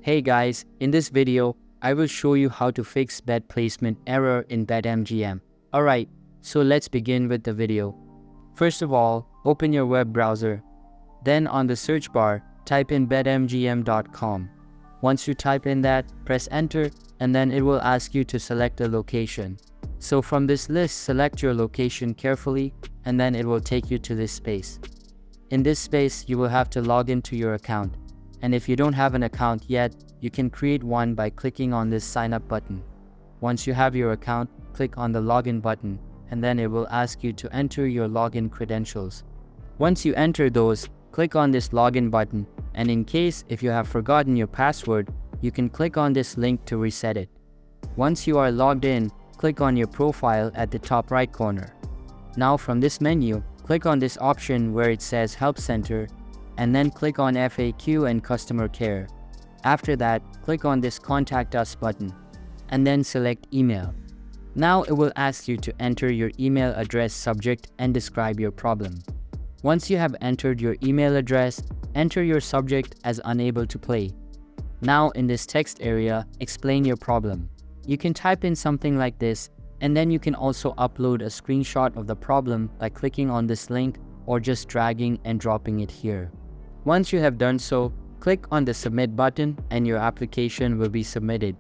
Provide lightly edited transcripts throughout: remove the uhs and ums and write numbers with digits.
Hey guys, in this video, I will show you how to fix bet placement error in Betmgm. Alright, so let's begin with the video. First of all, open your web browser. Then on the search bar, type in betmgm.com. Once you type in that, press enter and then it will ask you to select a location. So from this list, select your location carefully and then it will take you to this space. In this space, you will have to log into your account. And if you don't have an account yet, you can create one by clicking on this sign up button. Once you have your account, click on the login button and then it will ask you to enter your login credentials. Once you enter those, click on this login button and in case if you have forgotten your password, you can click on this link to reset it. Once you are logged in, click on your profile at the top right corner. Now from this menu, click on this option where it says Help Center and then click on FAQ and Customer Care. After that, click on this Contact Us button and then select Email. Now it will ask you to enter your email address, subject and describe your problem. Once you have entered your email address, enter your subject as unable to play. Now in this text area, explain your problem. You can type in something like this and then you can also upload a screenshot of the problem by clicking on this link or just dragging and dropping it here. Once you have done so, click on the submit button and your application will be submitted.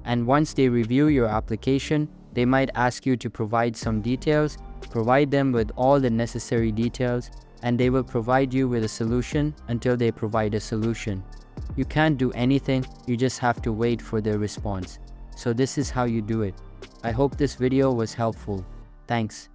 And once they review your application, they might ask you to provide some details, provide them with all the necessary details, and they will provide you with a solution until they provide a solution. You can't do anything, you just have to wait for their response. So this is how you do it. I hope this video was helpful. Thanks.